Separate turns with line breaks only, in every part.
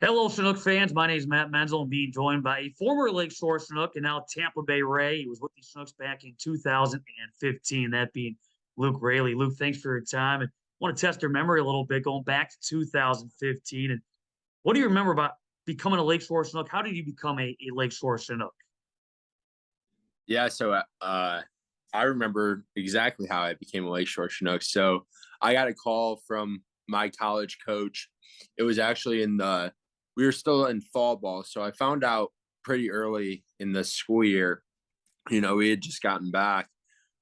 Hello, Chinook fans. My name is Matt Menzl. I'm being joined by a former Lakeshore Chinook and now Tampa Bay Ray. He was with the Chinooks back in 2015, that being Luke Raley. Luke, thanks for your time. And I want to test your memory a little bit going back to 2015. And what do you remember about becoming a Lakeshore Chinook? How did you become a Lakeshore Chinook?
Yeah, I remember exactly how I became a Lakeshore Chinook. So I got a call from my college coach. It was actually we were still in fall ball. So I found out pretty early in the school year, we had just gotten back.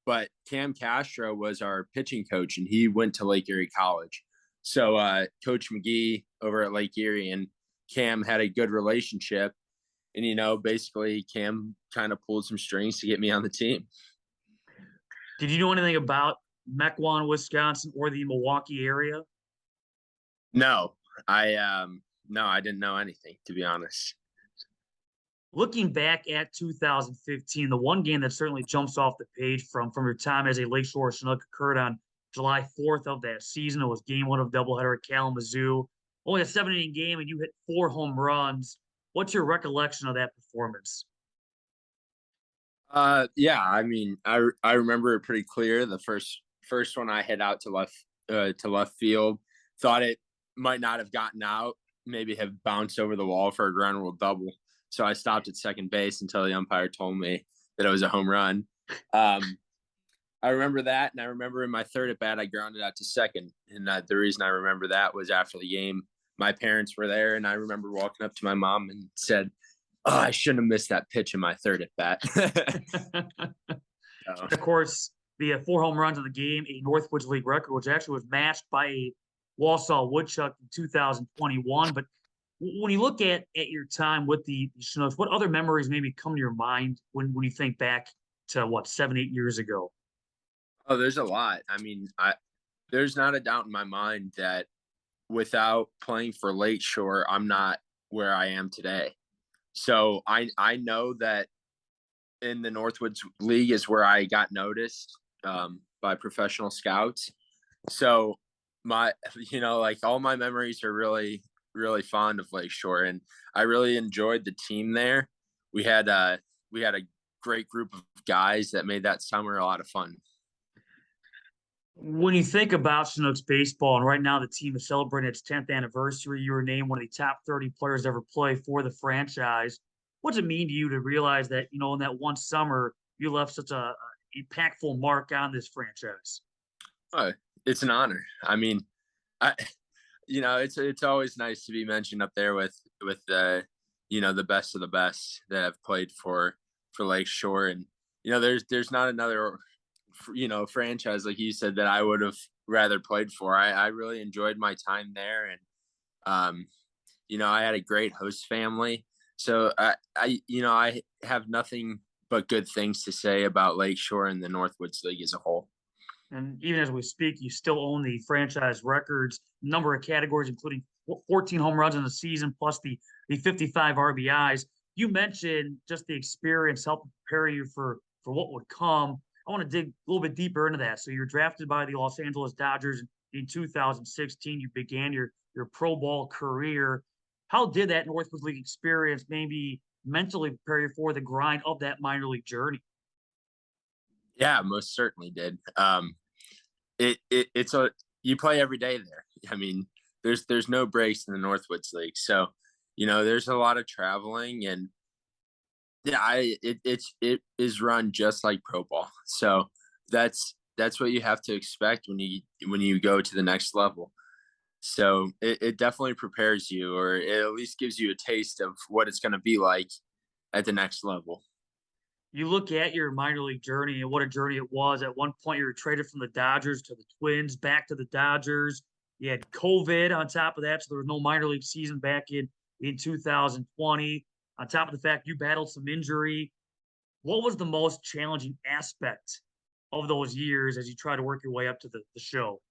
But Cam Castro was our pitching coach and he went to Lake Erie College. So Coach McGee over at Lake Erie and Cam had a good relationship. And, basically Cam kind of pulled some strings to get me on the team.
Did you know anything about Mequon, Wisconsin, or the Milwaukee area?
No, I didn't know anything, to be honest.
Looking back at 2015, the one game that certainly jumps off the page from your time as a Lakeshore Chinook occurred on July 4th of that season. It was game one of doubleheader at Kalamazoo. Only a 7 inning game, and you hit 4 home runs. What's your recollection of that performance?
Yeah, I mean, I remember it pretty clear. The first one I hit out to left field. Thought it might not have gotten out, maybe have bounced over the wall for a ground rule double. So I stopped at second base until the umpire told me that it was a home run. I remember that, and I remember in my third at bat, I grounded out to second. And the reason I remember that was after the game, my parents were there, and I remember walking up to my mom and said, "Oh, I shouldn't have missed that pitch in my third at bat."
Of course, the 4 home runs in the game, a Northwoods League record, which actually was matched by a Wausau Woodchuck in 2021. But when you look at your time with the Chinooks, what other memories maybe come to your mind when you think back to what, 7, 8 years ago?
Oh, there's a lot. I mean, there's not a doubt in my mind that without playing for Lakeshore, I'm not where I am today. So I know that in the Northwoods League is where I got noticed by professional scouts. So like all my memories are really, really fond of Lakeshore, and I really enjoyed the team there. We had a great group of guys that made that summer a lot of fun.
When you think about Chinooks baseball, and right now the team is celebrating its 10th anniversary, you were named one of the top 30 players to ever play for the franchise. What's it mean to you to realize that, in that one summer, you left such a impactful mark on this franchise?
Oh, it's an honor. I mean, I it's always nice to be mentioned up there with the best of the best that have played for Lakeshore. And there's not another franchise like you said that I would have rather played for. I really enjoyed my time there, and I had a great host family. So I have nothing but good things to say about Lakeshore and the Northwoods League as a whole.
And even as we speak, you still own the franchise records, number of categories, including 14 home runs in the season, plus the 55 RBIs. You mentioned just the experience helped prepare you for what would come. I want to dig a little bit deeper into that. So you're drafted by the Los Angeles Dodgers in 2016. You began your pro ball career. How did that Northwoods League experience maybe mentally prepare you for the grind of that minor league journey?
Yeah, most certainly did. It's a you play every day there. I mean, there's no breaks in the Northwoods League, so there's a lot of traveling, and yeah, it is run just like pro ball. So that's what you have to expect when you go to the next level. So it definitely prepares you, or it at least gives you a taste of what it's going to be like at the next level.
You look at your minor league journey and what a journey it was. At one point, you were traded from the Dodgers to the Twins, back to the Dodgers. You had COVID on top of that, so there was no minor league season back in 2020. On top of the fact you battled some injury, what was the most challenging aspect of those years as you try to work your way up to the show?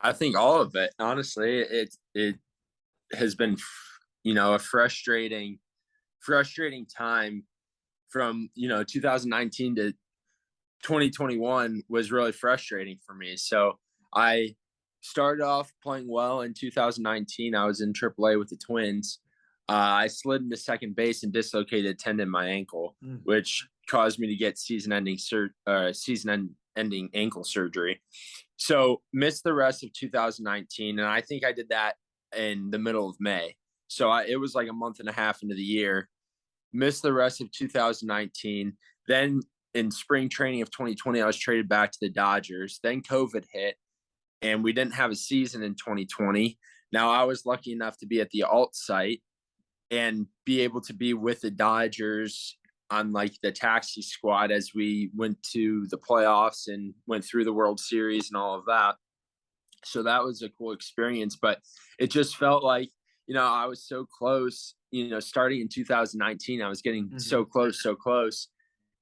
I think all of it, honestly, it has been, a frustrating time from 2019 to 2021 was really frustrating for me. So I started off playing well in 2019. I was in AAA with the Twins. I slid into second base and dislocated a tendon in my ankle,
Mm.
which caused me to get season-ending ankle surgery. So missed the rest of 2019, and I think I did that in the middle of May. So it was like a month and a half into the year. Missed the rest of 2019. Then in spring training of 2020, I was traded back to the Dodgers. Then COVID hit, and we didn't have a season in 2020. Now I was lucky enough to be at the alt site and be able to be with the Dodgers on like the taxi squad as we went to the playoffs and went through the World Series and all of that. So that was a cool experience, but it just felt like, I was so close, starting in 2019, I was getting so close.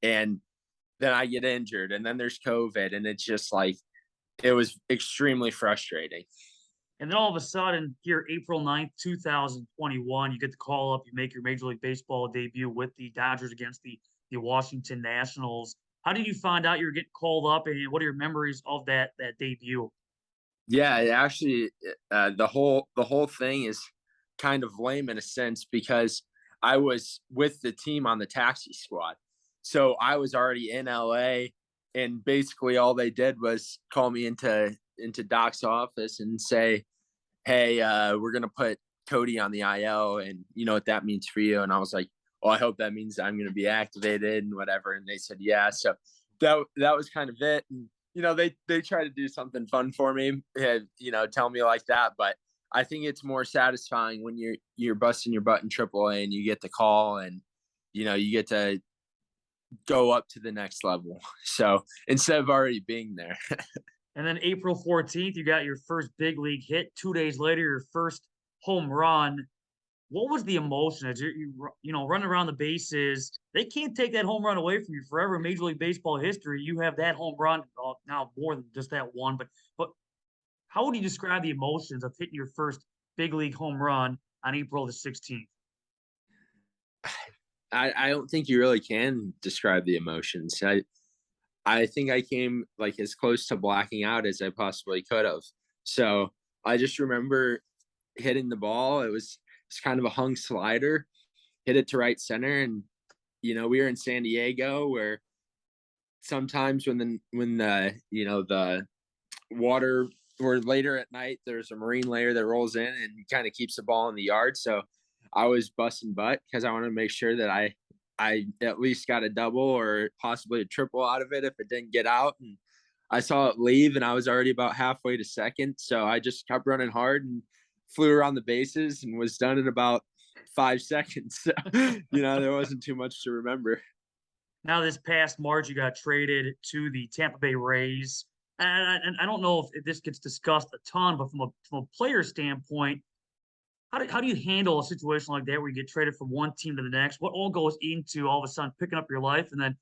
And then I get injured, and then there's COVID, and it's just like, it was extremely frustrating.
And then all of a sudden, here, April 9th, 2021, you get the call up, you make your Major League Baseball debut with the Dodgers against the Washington Nationals. How did you find out you were getting called up, and what are your memories of that debut?
Yeah, actually, the whole thing is kind of lame in a sense because I was with the team on the taxi squad. So I was already in LA, and basically all they did was call me into Doc's office and say, "Hey, we're gonna put Cody on the IL, and you know what that means for you." And I was like, "Well, I hope that means I'm gonna be activated and whatever." And they said, "Yeah." So that was kind of it. And they try to do something fun for me, tell me like that. But I think it's more satisfying when you're busting your butt in AAA and you get the call, and you get to go up to the next level. So instead of already being there.
And then April 14th, you got your first big league hit. 2 days later, your first home run. What was the emotion as running around the bases? They can't take that home run away from you forever. In Major League Baseball history, you have that home run, now more than just that one. But how would you describe the emotions of hitting your first big league home run on April the 16th?
I don't think you really can describe the emotions. I think I came like as close to blacking out as I possibly could have. So I just remember hitting the ball. It's kind of a hung slider, hit it to right center. And, we were in San Diego where sometimes when the water or later at night, there's a marine layer that rolls in and kind of keeps the ball in the yard. So I was busting butt because I wanted to make sure that I at least got a double or possibly a triple out of it if it didn't get out. And I saw it leave, and I was already about halfway to second. So I just kept running hard and flew around the bases and was done in about 5 seconds. So, there wasn't too much to remember.
Now, this past March, you got traded to the Tampa Bay Rays. And I don't know if this gets discussed a ton, but from a player standpoint, how do you handle a situation like that where you get traded from one team to the next? What all goes into all of a sudden picking up your life, and then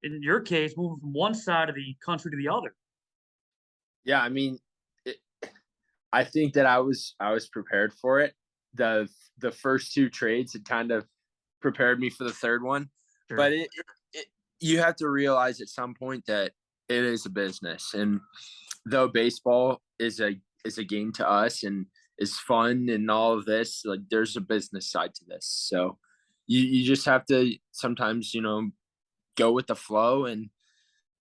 in your case, moving from one side of the country to the other?
Yeah, I mean, I think that I was prepared for it. The first two trades had kind of prepared me for the third one,
Sure.
but you have to realize at some point that it is a business, and though baseball is a game to us and is fun and all of this, like there's a business side to this. So you just have to sometimes go with the flow, and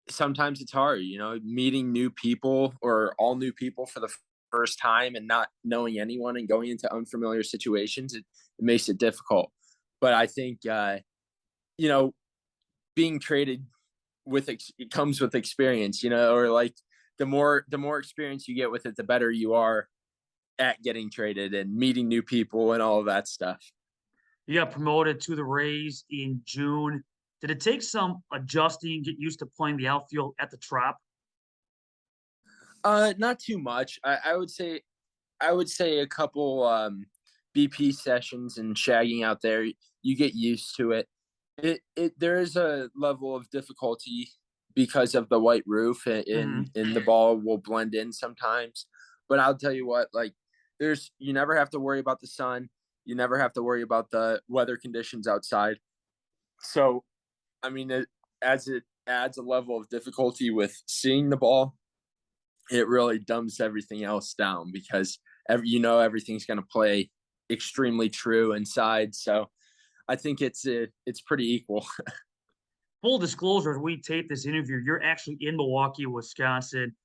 sometimes it's hard, meeting new people or all new people for the first time and not knowing anyone and going into unfamiliar situations. It makes it difficult. But I think, you know, being traded it comes with experience, or like the more experience you get with it, the better you are at getting traded and meeting new people and all of that stuff.
You got promoted to the Rays in June. Did it take some adjusting, get used to playing the outfield at the Trop?
Not too much. I would say a couple BP sessions and shagging out there. You get used to it. There is a level of difficulty because of the white roof, and the ball will blend in sometimes. But I'll tell you what, like you never have to worry about the sun. You never have to worry about the weather conditions outside. So, I mean, it adds a level of difficulty with seeing the ball it really dumbs everything else down because everything's going to play extremely true inside. So I think it's pretty equal.
Full disclosure, as we tape this interview, you're actually in Milwaukee, Wisconsin.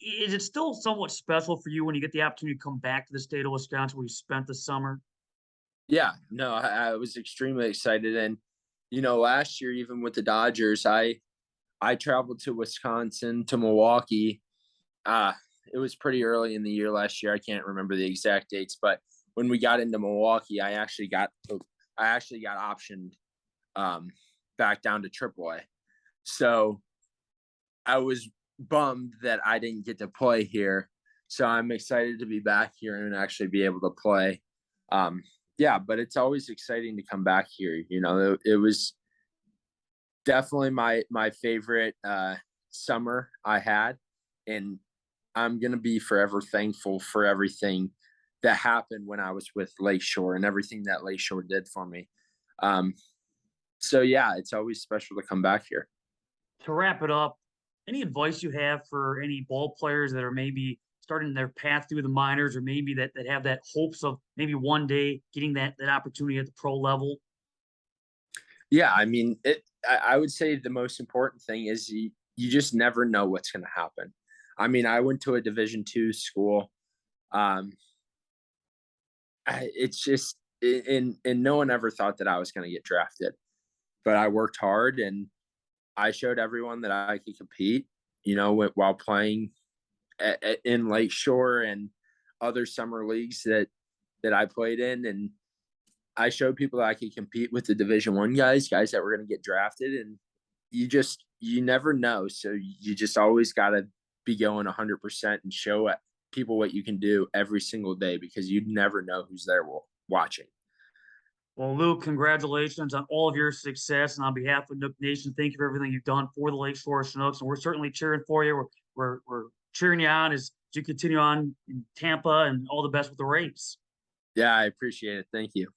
Is it still somewhat special for you when you get the opportunity to come back to the state of Wisconsin where you spent the summer?
Yeah, no, I was extremely excited, and last year even with the Dodgers, I traveled to Wisconsin to Milwaukee. Uh, it was pretty early in the year last year. I can't remember the exact dates, but when we got into Milwaukee, I actually got optioned um, back down to AAA. So I was bummed that I didn't get to play here. So I'm excited to be back here and actually be able to play. Um, yeah, but it's always exciting to come back here. It was definitely my favorite summer I had, and I'm gonna be forever thankful for everything that happened when I was with Lakeshore and everything that Lakeshore did for me. Um, so yeah, it's always special to come back here.
To wrap it up, any advice you have for any ball players that are maybe starting their path through the minors or maybe that have that hopes of maybe one day getting that opportunity at the pro level?
Yeah, I mean, I would say the most important thing is you just never know what's going to happen. I mean, I went to a Division II school. Um, it's just, and no one ever thought that I was going to get drafted, but I worked hard and I showed everyone that I could compete. While playing in Lakeshore and other summer leagues that I played in, and I showed people that I could compete with the Division I guys that were going to get drafted, and you never know. So you just always got to be going 100% and show people what you can do every single day because you never know who's there watching.
Well, Luke, congratulations on all of your success. And on behalf of Nook Nation, thank you for everything you've done for the Lakeshore Chinooks. And we're certainly cheering for you. We're cheering you on as you continue on in Tampa and all the best with the Rays.
Yeah, I appreciate it. Thank you.